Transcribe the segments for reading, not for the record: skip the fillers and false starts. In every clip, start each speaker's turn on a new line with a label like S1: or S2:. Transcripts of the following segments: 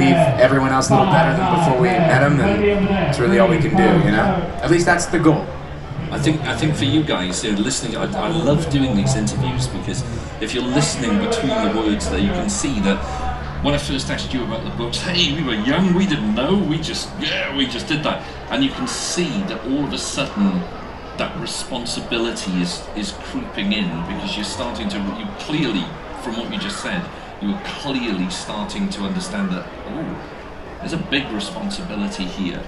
S1: leave everyone else a little better than before we met them, then it's really all we can do, you know? At least that's the goal.
S2: I think for you guys, listening, I love doing these interviews because if you're listening between the words there, you can see that when I first asked you about the books, hey, we were young, we didn't know, we just did that. And you can see that all of a sudden that responsibility is creeping in because you clearly, from what you just said, you were clearly starting to understand that, oh, there's a big responsibility here.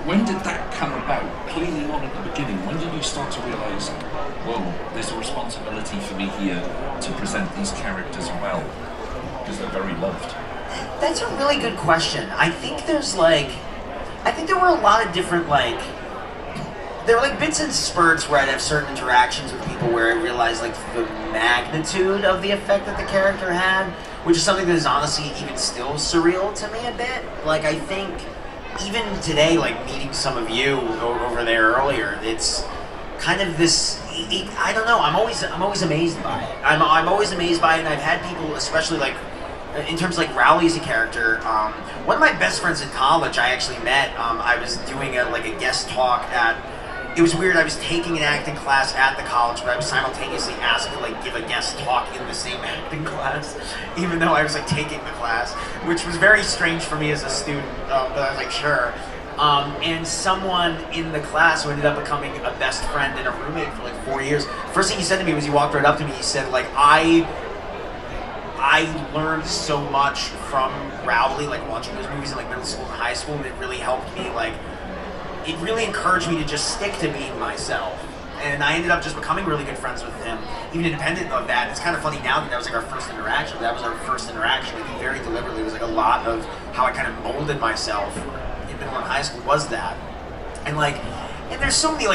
S2: When did that come about? Clearly on at the beginning. When did you start to realise, whoa, there's a responsibility for me here to present these characters well? Because they're very loved.
S3: That's a really good question. I think there were a lot of different, there were bits and spurts where I'd have certain interactions with people where I realized the magnitude of the effect that the character had, which is something that is honestly even still surreal to me a bit. I think even today, meeting some of you over there earlier, it's kind of this. I don't know. I'm always amazed by it. I'm always amazed by it, and I've had people, especially in terms of Rowley as a character. One of my best friends in college, I actually met. I was doing a guest talk at. It was weird, I was taking an acting class at the college, but I was simultaneously asked to give a guest talk in the same acting class, even though I was taking the class, which was very strange for me as a student, but I was sure. And someone in the class who ended up becoming a best friend and a roommate for 4 years, first thing he said to me was he walked right up to me, he said I learned so much from Rowley, watching those movies in middle school and high school, and it really helped me, it really encouraged me to just stick to being myself. And I ended up just becoming really good friends with him, even independent of that. It's kind of funny now that was our first interaction. That was our first interaction. Very deliberately. It was a lot of how I kind of molded myself in middle and high school was that. And and there's so many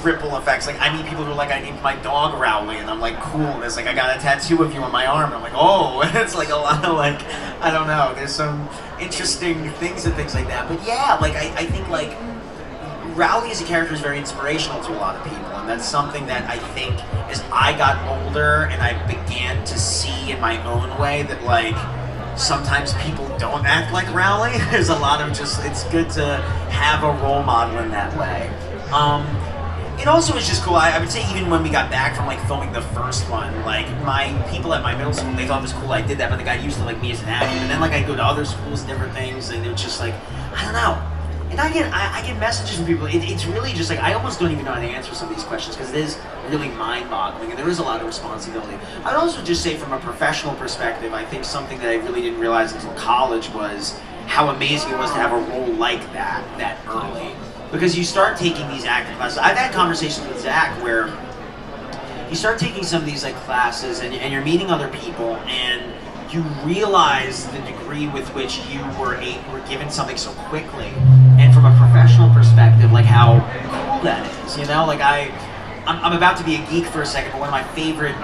S3: ripple effects. I meet people who are I named my dog Rowley, and I'm cool. And it's I got a tattoo of you on my arm. And I'm oh, and it's a lot of I don't know. There's some interesting things and things like that. But yeah, I think Rowley as a character is very inspirational to a lot of people, and that's something that I think as I got older and I began to see in my own way that sometimes people don't act like Rowley. There's a lot of it's good to have a role model in that way. It also was just cool. I would say even when we got back from filming the first one, my people at my middle school, they thought it was cool I did that, but they got used to me as an actor. And then I'd go to other schools, different things, and it was just I don't know. And I get messages from people. It's really just I almost don't even know how to answer some of these questions because it is really mind-boggling and there is a lot of responsibility. I'd also just say from a professional perspective, I think something that I really didn't realize until college was how amazing it was to have a role like that early. Because you start taking these acting classes. I've had conversations with Zach where you start taking some of these classes and you're meeting other people and you realize the degree with which you were given something so quickly, and from a professional perspective, how cool that is. I'm about to be a geek for a second, but one of my favorite,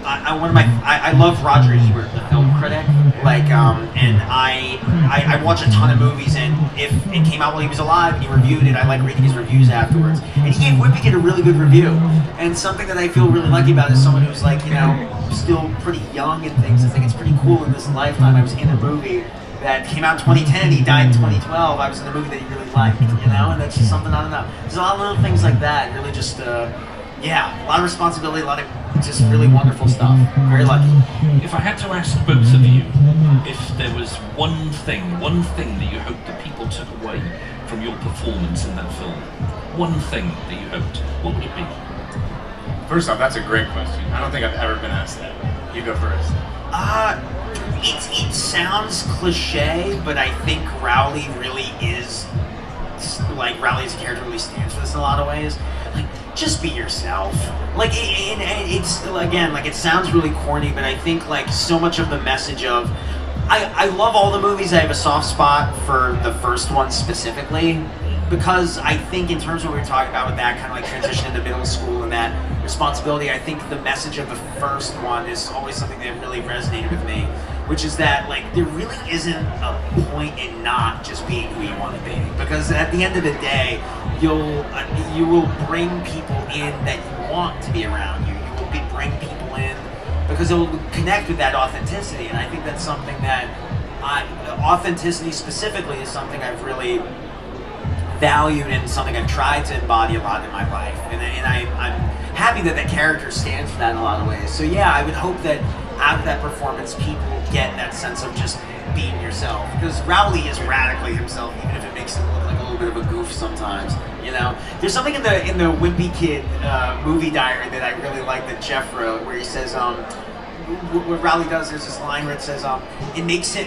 S3: I love Roger Ebert, the film critic, and I watch a ton of movies, and if it came out while he was alive and he reviewed it, I like reading his reviews afterwards. And he gave Wimpy a really good review, and something that I feel really lucky about is someone who's still pretty young and things. I think it's pretty cool in this lifetime. I was in a movie that came out in 2010, he died in 2012. I was in a movie that he really liked, and that's just something, I don't know. There's a lot of little things like that, really just, a lot of responsibility, a lot of just really wonderful stuff. Very lucky.
S2: If I had to ask both of you, if there was one thing that you hoped that people took away from your performance in that film, one thing that you hoped, what would it be?
S1: First off, that's a great question. I don't think I've ever been asked that. You go first.
S3: It sounds cliche, but I think Rowley really is, Rowley as a character really stands for this in a lot of ways. Just be yourself. It's, again, it sounds really corny, but I think, so much of the message of, I love all the movies. I have a soft spot for the first one specifically, because I think in terms of what we were talking about with that kind of transition into middle school and that responsibility, I think the message of the first one is always something that really resonated with me, which is that there really isn't a point in not just being who you want to be, because at the end of the day, you will bring people in that you want to be around you. You will bring people in because it will connect with that authenticity, and I think that's something that authenticity specifically is something I've really valued and something I've tried to embody a lot in my life, and I'm happy that character stands for that in a lot of ways. So yeah, I would hope that out of that performance, people get that sense of just being yourself, because Rowley is radically himself, even if it makes him look like a little bit of a goof sometimes. You know, there's something in the Wimpy Kid movie diary that I really like that Jeff wrote, where he says, what Rowley does is this line where it says, it makes it.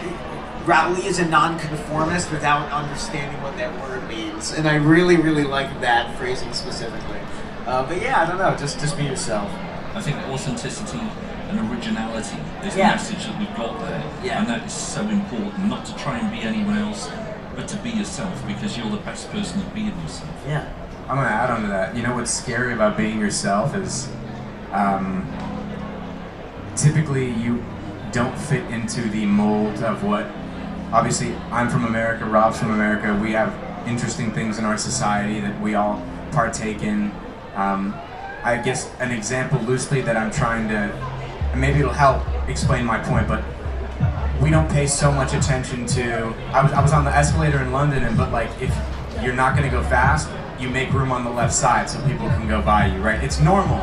S3: Rowley is a nonconformist without understanding what that word means, and I really, really like that phrasing specifically. But yeah, I don't know, just be yourself.
S2: I think authenticity and originality is the
S3: Yeah.
S2: message that we've got there,
S3: Yeah.
S2: and that is so important. Not to try and be anyone else, but to be yourself, because you're the best person at being yourself.
S3: Yeah.
S1: I'm gonna add on to that. You know what's scary about being yourself is typically you don't fit into the mold of what. Obviously, I'm from America, Rob's from America. We have interesting things in our society that we all partake in. I guess an example loosely that I'm trying to, and maybe it'll help explain my point, but we don't pay so much attention to, I was on the escalator in London, but like if you're not gonna go fast, you make room on the left side so people can go by you, right? It's normal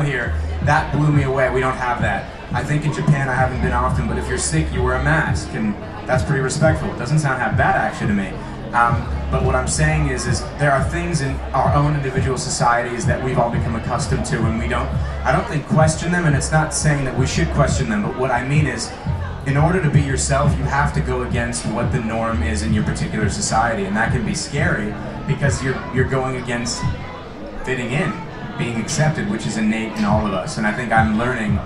S1: here. That blew me away, we don't have that. I think in Japan, I haven't been often, but if you're sick, you wear a mask, and that's pretty respectful. It doesn't sound half bad actually to me. But what I'm saying is there are things in our own individual societies that we've all become accustomed to, and I don't think question them, and it's not saying that we should question them, but what I mean is, in order to be yourself, you have to go against what the norm is in your particular society, and that can be scary because you're going against fitting in, being accepted, which is innate in all of us. And I think I'm learning,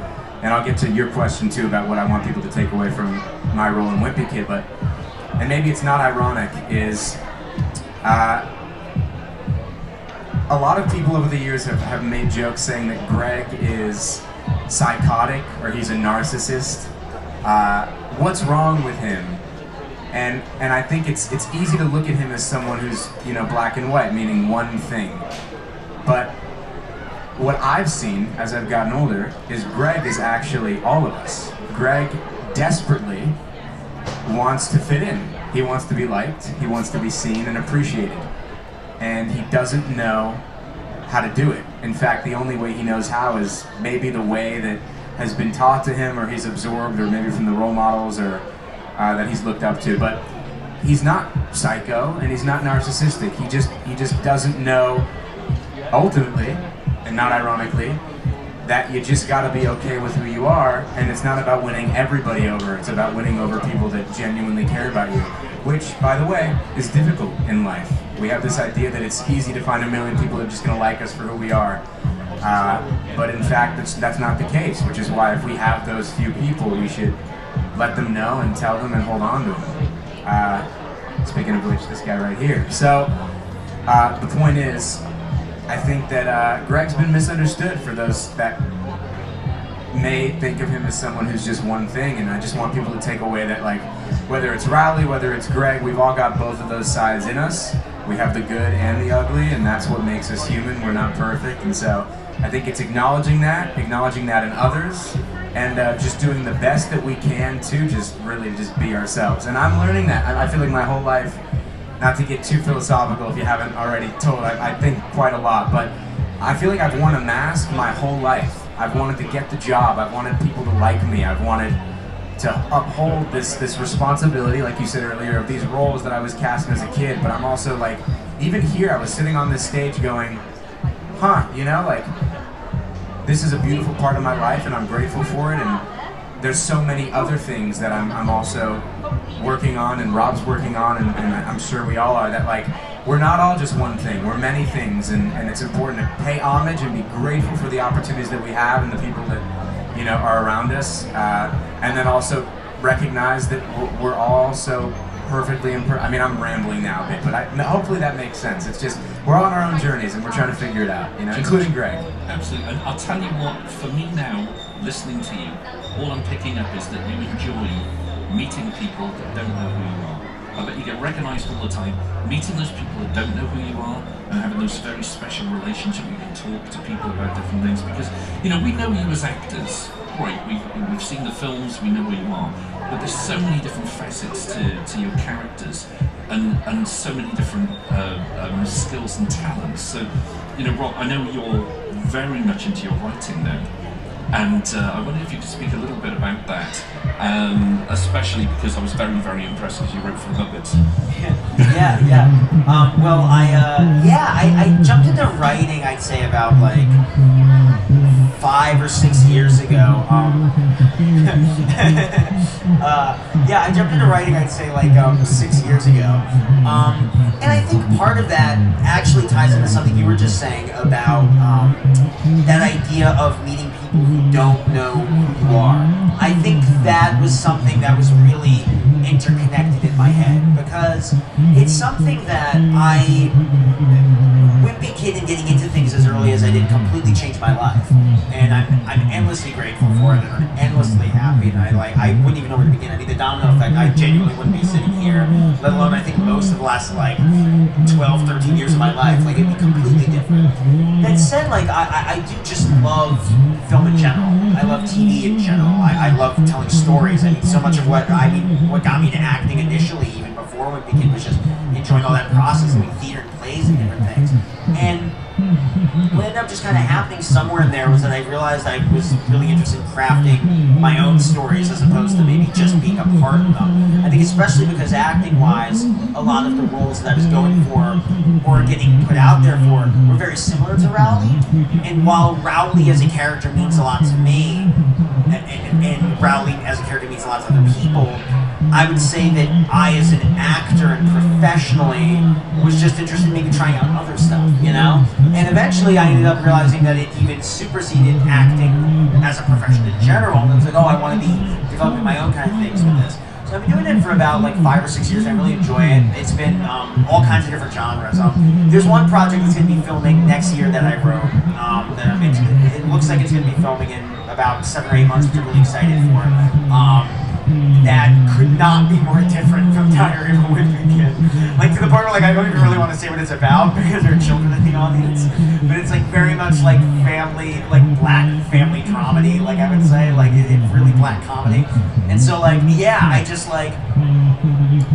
S1: and I'll get to your question too about what I want people to take away from my role in Wimpy Kid, but, and maybe it's not ironic, is a lot of people over the years have made jokes saying that Greg is psychotic or he's a narcissist. What's wrong with him? And I think it's easy to look at him as someone who's, you know, black and white, meaning one thing. But what I've seen as I've gotten older is Greg is actually all of us. Greg desperately wants to fit in. He wants to be liked, he wants to be seen and appreciated. And he doesn't know how to do it. In fact, the only way he knows how is maybe the way that has been taught to him, or he's absorbed, or maybe from the role models, or that he's looked up to. But he's not psycho, and he's not narcissistic. He just doesn't know, ultimately, and not ironically, that you just got to be okay with who you are, and it's not about winning everybody over. It's about winning over people that genuinely care about you, which, by the way, is difficult in life. We have this idea that it's easy to find a million people that are just going to like us for who we are. But in fact, that's not the case, which is why if we have those few people, we should let them know and tell them and hold on to them. Speaking of which, this guy right here. So the point is, I think that Greg's been misunderstood for those that may think of him as someone who's just one thing, and I just want people to take away that, like, whether it's Riley, whether it's Greg, we've all got both of those sides in us. We have the good and the ugly, and that's what makes us human. We're not perfect, and so I think it's acknowledging that in others, and just doing the best that we can to just be ourselves. And I'm learning that. I feel like my whole life, not to get too philosophical if you haven't already told, I think quite a lot, but I feel like I've worn a mask my whole life. I've wanted to get the job, I've wanted people to like me, I've wanted to uphold this responsibility, like you said earlier, of these roles that I was casting as a kid. But I'm also like, even here, I was sitting on this stage going, you know, like, this is a beautiful part of my life and I'm grateful for it, and there's so many other things that I'm also working on, and Rob's working on, and I'm sure we all are, that, like, we're not all just one thing, we're many things, and it's important to pay homage and be grateful for the opportunities that we have and the people that, you know, are around us, and then also recognize that we're all so perfectly I mean, I'm rambling now a bit, but hopefully that makes sense. It's just, we're on our own journeys and we're trying to figure it out, you know, including Greg.
S2: Absolutely, and I'll tell you what, for me now, listening to you, all I'm picking up is that you enjoy meeting people that don't know who you are. I bet you get recognized all the time, meeting those people that don't know who you are, and having those very special relationships. You can talk to people about different things, because, you know, we know you as actors. Right, we've seen the films, we know who you are. but there's so many different facets to your characters, and so many different skills and talents. So, you know, Rob, I know you're very much into your writing now, and I wonder if you could speak a little bit about that, especially because I was very, very impressed as you wrote for the Muppets.
S3: Yeah. Well, I jumped into writing, I'd say about like 5 or 6 years ago. I jumped into writing, I'd say like 6 years ago. And I think part of that actually ties into something you were just saying about that idea of meeting people who don't know who you are. I think that was something that was really interconnected in my head, because it's something that Wimpy Kid and getting into things as early as I did completely changed my life, and I'm endlessly grateful for it, and I'm endlessly happy, and I wouldn't even know where to begin. I mean, the domino effect, I genuinely wouldn't be sitting here, let alone I think most of the last like 12, 13 years of my life, like it'd be completely different. That said, like I do just love film in general. I love TV in general. I love telling stories. I mean, so much of what got me to acting initially, even before Wimpy Kid, was just enjoying all that process, doing theater and plays and different things. And what ended up just kind of happening somewhere in there was that I realized I was really interested in crafting my own stories as opposed to maybe just being a part of them. I think especially because acting-wise, a lot of the roles that I was going for or getting put out there for were very similar to Rowley. And while Rowley as a character means a lot to me, and Rowley as a character means a lot to other people, I would say that I, as an actor and professionally, was just interested in maybe trying out other stuff, you know? And eventually I ended up realizing that it even superseded acting as a profession in general. And I was like, oh, I want to be developing my own kind of things with this. So I've been doing it for about like 5 or 6 years. I really enjoy it. It's been all kinds of different genres. There's one project that's going to be filming next year that I wrote. It looks like it's going to be filming in about 7 or 8 months, which I'm really excited for. That could not be more different from Diary of a Wimpy Kid. Like, to the point where, like, I don't even really want to say what it's about because there are children in the audience. But it's, like, very much like family, like, black family dramedy, like I would say. Like, it's really black comedy. And so, like, yeah, I just, like,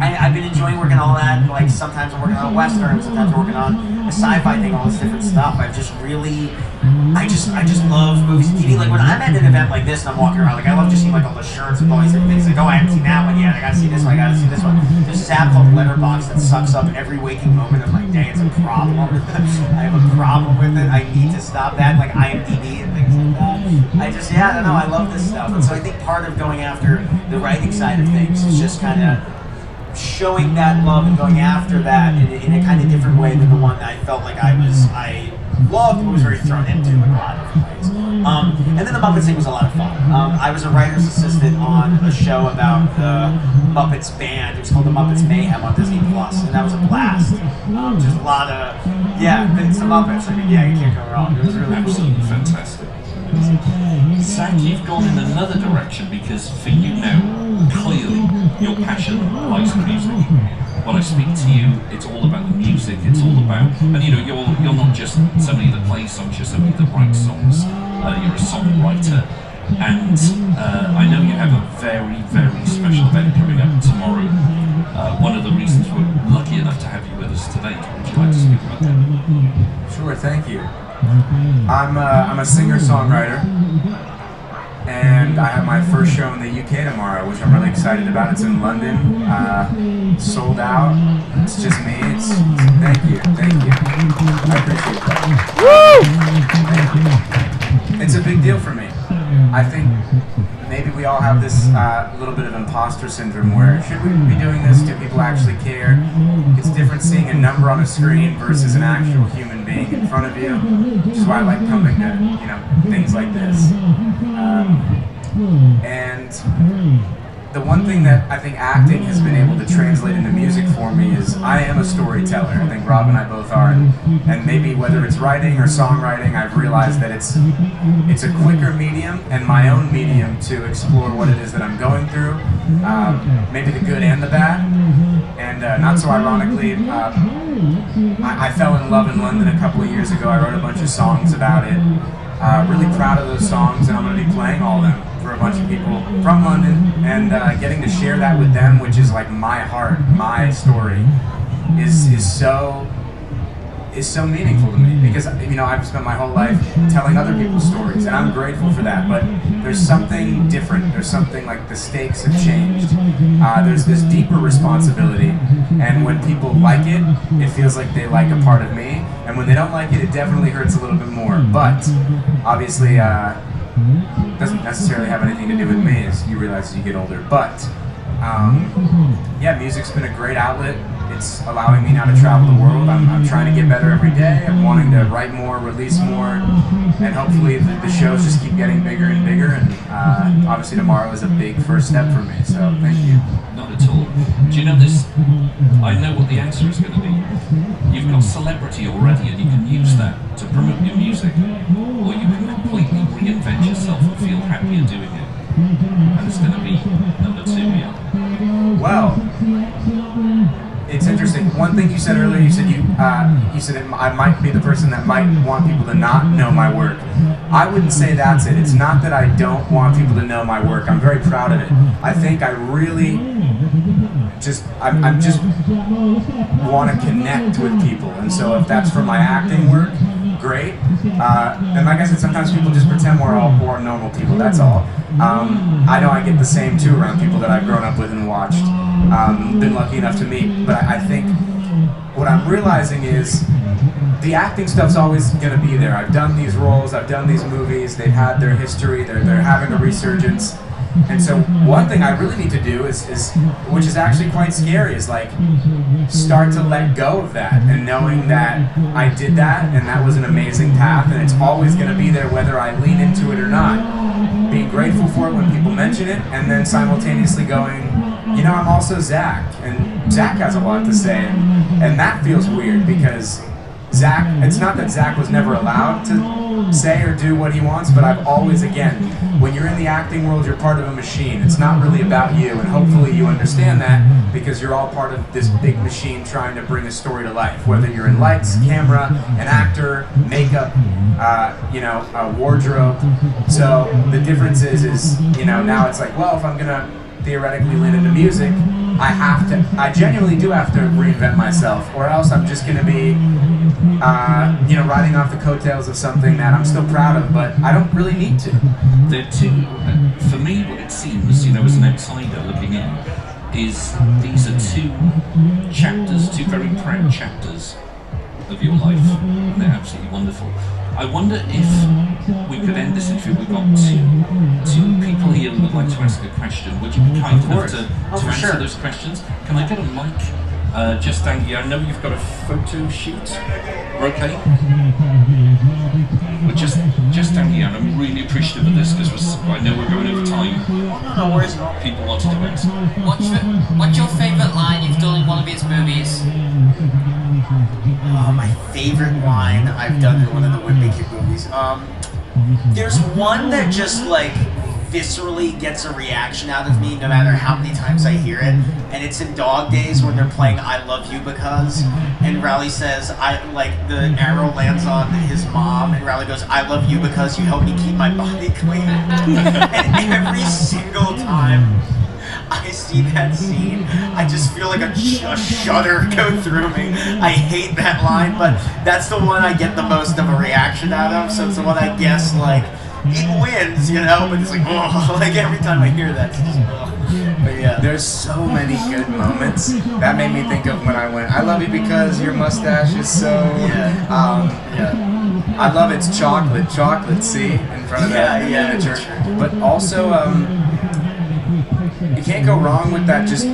S3: I've been enjoying working on all that. Like, sometimes I'm working on a Western, sometimes I'm working on a sci-fi thing, all this different stuff. I've just really, I just love movies and TV. Like, when I'm at an event like this and I'm walking around, like, I love just seeing, like, all the shirts with all these different things. Like, oh, I haven't seen that one yet. I gotta see this one. I gotta see this one. There's this app called Letterboxd that sucks up every waking moment of my day. It's a problem. I have a problem with it. I need to stop that. Like IMDb and things like that. I don't know. I love this stuff. And so I think part of going after the writing side of things is just kind of showing that love and going after that in a kind of different way than the one that I felt like I loved but was very thrown into in a lot of different ways. And then the Muppets thing was a lot of fun. I was a writer's assistant on a show about the Muppets band. It was called The Muppets Mayhem on Disney Plus, and that was a blast. Just a lot of, it's the Muppets. I mean, you can't go wrong. It was really
S2: absolutely fantastic. Zach, you've gone in another direction because for you now, clearly, your passion lies in music. When I speak to you, it's all about the music, it's all about, and you know, you're not just somebody that plays songs, you're somebody that writes songs, you're a songwriter, and I know you have a very, very special event coming up tomorrow. One of the reasons we're lucky enough to have you with us today. Would you like to speak about that?
S1: Sure, thank you. I'm a singer-songwriter, and I have my first show in the UK tomorrow, which I'm really excited about. It's in London, sold out. It's just me. Thank you. I appreciate that. Woo! It's a big deal for me. I think maybe we all have this little bit of imposter syndrome where should we be doing this? Do people actually care? It's different seeing a number on a screen versus an actual human being in front of you, which is why I like coming to things like this. And the one thing that I think acting has been able to translate into music for me is I am a storyteller. I think Rob and I both are. And maybe whether it's writing or songwriting, I've realized that it's a quicker medium and my own medium to explore what it is that I'm going through, maybe the good and the bad. And not so ironically, I fell in love in London a couple of years ago. I wrote a bunch of songs about it. Really proud of those songs, and I'm going to be playing all of them for for a bunch of people from London, and getting to share that with them, which is like my heart, my story, is so meaningful to me, because I've spent my whole life telling other people's stories, and I'm grateful for that. But there's something different. There's something like the stakes have changed. There's this deeper responsibility, and when people like it, it feels like they like a part of me, and when they don't like it, it definitely hurts a little bit more. But obviously, doesn't necessarily have anything to do with me, as you realize as you get older. But yeah, music's been a great outlet. It's allowing me now to travel the world. I'm trying to get better every day. I'm wanting to write more, release more, and hopefully the shows just keep getting bigger and bigger. And obviously tomorrow is a big first step for me, so thank you.
S2: Not at all. Do you know this? I know what the answer is going to be. You've got celebrity already, and you can use that to promote your music, or you can completely reinvent yourself and feel happier doing it. And it's going to be number 2, yeah.
S1: Well, it's interesting. One thing you said earlier, you said I might be the person that might want people to not know my work. I wouldn't say that's it. It's not that I don't want people to know my work. I'm very proud of it. I think I really I'm just want to connect with people, and so if that's for my acting work, great. And like I said, sometimes people just pretend we're all poor normal people. That's all. I know I get the same too around people that I've grown up with and watched. Been lucky enough to meet, but I think what I'm realizing is the acting stuff's always going to be there. I've done these roles, I've done these movies, they've had their history, they're having a resurgence. And so one thing I really need to do is which is actually quite scary, is like start to let go of that, and knowing that I did that and that was an amazing path, and it's always going to be there whether I lean into it or not. Being grateful for it when people mention it, and then simultaneously going, I'm also Zach, and Zach has a lot to say, and that feels weird because Zach, it's not that Zach was never allowed to say or do what he wants, but I've always, again, when you're in the acting world, you're part of a machine. It's not really about you, and hopefully you understand that, because you're all part of this big machine trying to bring a story to life, whether you're in lights, camera, an actor, makeup, a wardrobe. So the difference is now it's like, well, if I'm gonna theoretically lean into music, I genuinely do have to reinvent myself, or else I'm just gonna be riding off the coattails of something that I'm still proud of, but I don't really need to.
S2: They're two, for me, what it seems, as an outsider looking in, is these are 2 chapters, 2 very proud chapters of your life, and they're absolutely wonderful. I wonder if we could end this interview. We've got two people here who would like to ask a question. Would you be kind enough to answer those questions? Can I get a mic just down here? I know you've got a photo shoot. We're okay? We're just down here, and I'm really appreciative of this because I know we're going over time.
S3: No worries.
S2: People wanted to ask.
S4: What's your favourite line you've done in one of his movies?
S3: My favorite line I've done in one of the Wimpy movies. There's one that just viscerally gets a reaction out of me no matter how many times I hear it, and it's in Dog Days when they're playing I Love You Because, and Rowley says, the arrow lands on his mom, and Rowley goes, I love you because you help me keep my body clean. And every single time I see that scene, I just feel like a shudder go through me. I hate that line, but that's the one I get the most of a reaction out of, so it's the one I guess, it wins, but it's every time I hear that, it's just, But yeah.
S1: There's so many good moments. That made me think of when I went, I love you because your mustache is so... I love it's chocolate, see? In front of that in the church. But also, you can't go wrong with that just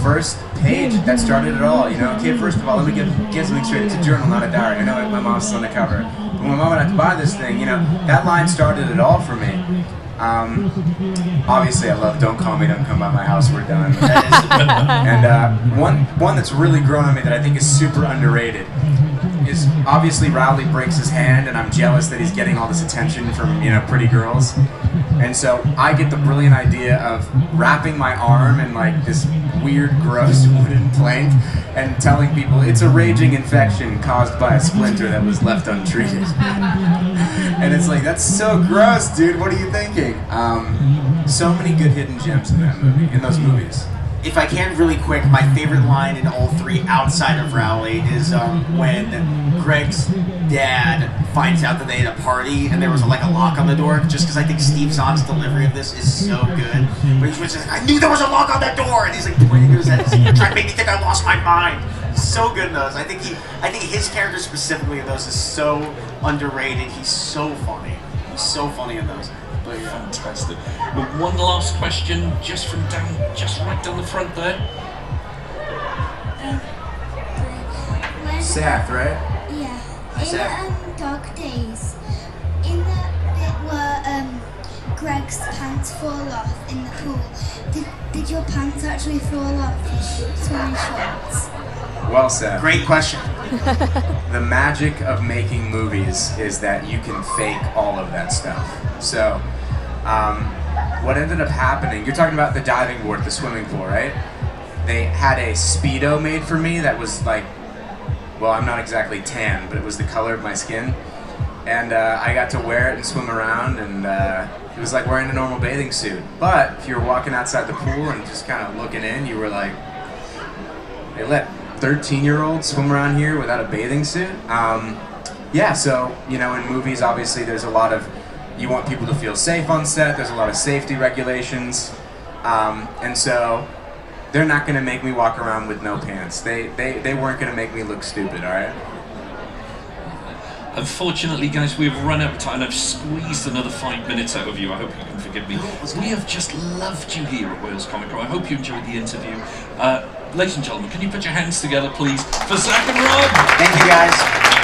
S1: first page that started it all, Okay, first of all, let me get something straight. It's a journal, not a diary. I know my mom's on the cover. But when my mom had to buy this thing, that line started it all for me. Obviously I love Don't Call Me, Don't Come By My House, We're Done. And one that's really grown on me that I think is super underrated is obviously Rowley breaks his hand, and I'm jealous that he's getting all this attention from, you know, pretty girls. And so I get the brilliant idea of wrapping my arm in like this weird, gross wooden plank and telling people it's a raging infection caused by a splinter that was left untreated. And it's like, that's so gross, dude. What are you thinking? So many good hidden gems in that movie, in those movies.
S3: If I can really quick, my favorite line in all three outside of Rowley is when Greg's dad finds out that they had a party and there was like a lock on the door, just because I think Steve Zahn's delivery of this is so good. But he's just like, I knew there was a lock on that door, and he's like pointing to his head, you're trying to make me think I lost my mind. He's so good in those. I think his character specifically in those is so underrated. He's so funny. He's so funny in those.
S2: Fantastic. Well, one last question, just right down the front there.
S1: Seth, right?
S5: Yeah. In Dog Days, in the bit where Greg's pants fall off in the pool, did your pants actually fall off? Swimming shorts.
S1: Well said.
S3: Great question.
S1: The magic of making movies is that you can fake all of that stuff. So, what ended up happening, you're talking about the diving board, the swimming pool, right? They had a Speedo made for me that was like, well, I'm not exactly tan, but it was the color of my skin. And I got to wear it and swim around, and it was like wearing a normal bathing suit. But if you were walking outside the pool and just kind of looking in, you were like, they let 13-year-olds swim around here without a bathing suit? Yeah, so, you know, in movies, obviously, there's a lot of, you want people to feel safe on set, there's a lot of safety regulations, and so they're not going to make me walk around with no pants. They weren't going to make me look stupid, all right?
S2: Unfortunately, guys, we've run out of time. I've squeezed another 5 minutes out of you. I hope you can forgive me. We have just loved you here at Wales Comic Con. I hope you enjoyed the interview. Ladies and gentlemen, can you put your hands together, please, for Zach and Rob?
S3: Thank you, guys.